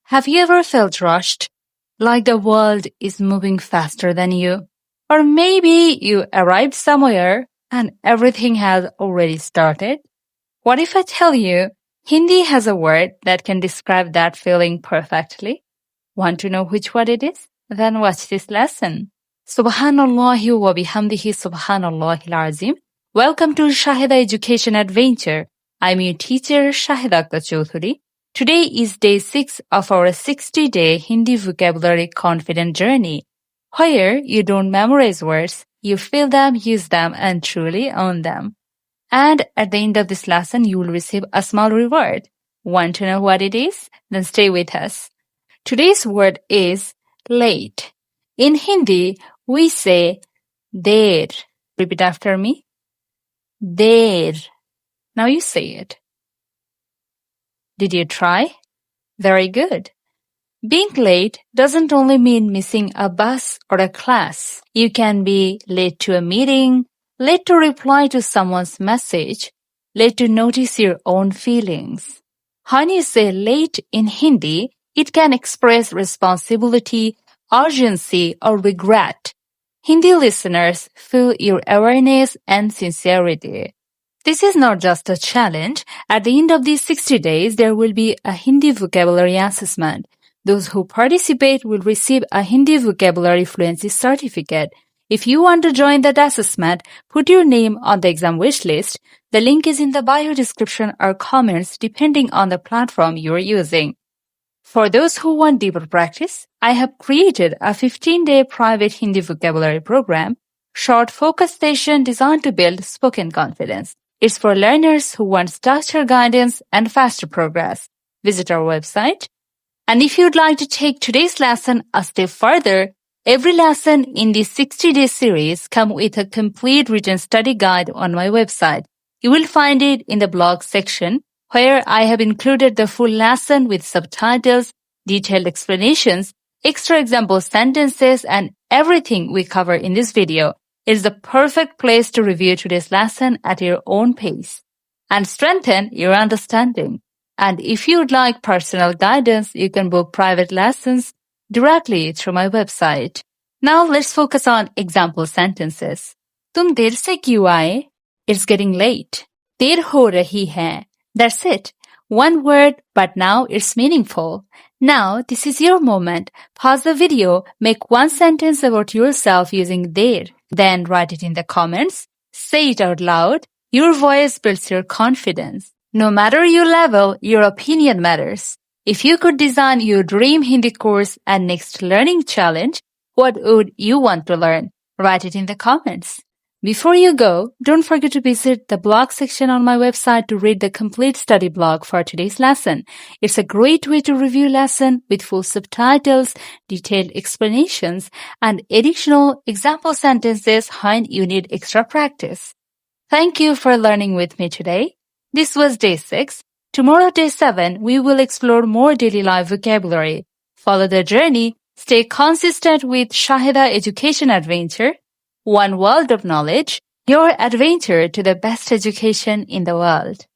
Have you ever felt rushed? Like the world is moving faster than you? Or maybe you arrived somewhere and everything has already started? What if I tell you Hindi has a word that can describe that feeling perfectly? Want to know which word it is? Then watch this lesson. Subhanallahi wa bihamdihi subhanallahil azim. Welcome to Shaheda Education Adventure. I'm your teacher Shaheda Akter Chowdhury. Today is day 6 of our 60-day Hindi vocabulary confident journey, where you don't memorize words, you feel them, use them, and truly own them. And at the end of this lesson, you will receive a small reward. Want to know what it is? Then stay with us. Today's word is late. In Hindi, we say der. Repeat after me. Der. Now you say it. Did you try? Very good. Being late doesn't only mean missing a bus or a class. You can be late to a meeting, late to reply to someone's message, late to notice your own feelings. When you say late in Hindi, it can express responsibility, urgency, or regret. Hindi listeners feel your awareness and sincerity. This is not just a challenge. At the end of these 60 days, there will be a Hindi vocabulary assessment. Those who participate will receive a Hindi vocabulary fluency certificate. If you want to join that assessment, put your name on the exam wish list. The link is in the bio description or comments depending on the platform you are using. For those who want deeper practice, I have created a 15-day private Hindi vocabulary program, short focus session designed to build spoken confidence. It's for learners who want structured guidance and faster progress. Visit our website. And if you'd like to take today's lesson a step further, every lesson in this 60-day series comes with a complete written study guide on my website. You will find it in the blog section, where I have included the full lesson with subtitles, detailed explanations, extra example sentences, and everything we cover in this video. It's the perfect place to review today's lesson at your own pace and strengthen your understanding. And if you'd like personal guidance, you can book private lessons directly through my website. Now let's focus on example sentences. तुम देर से क्यों आए? It's getting late. देर हो रही है. That's it. One word, but now it's meaningful. Now, this is your moment. Pause the video, make one sentence about yourself using der. Then write it in the comments. Say it out loud. Your voice builds your confidence. No matter your level, your opinion matters. If you could design your dream Hindi course and next learning challenge, what would you want to learn? Write it in the comments. Before you go, don't forget to visit the blog section on my website to read the complete study blog for today's lesson. It's a great way to review lesson with full subtitles, detailed explanations, and additional example sentences when you need extra practice. Thank you for learning with me today. This was day 6. Tomorrow, day 7, we will explore more daily life vocabulary. Follow the journey. Stay consistent with Shaheda Education Adventure. One world of knowledge, your adventure to the best education in the world.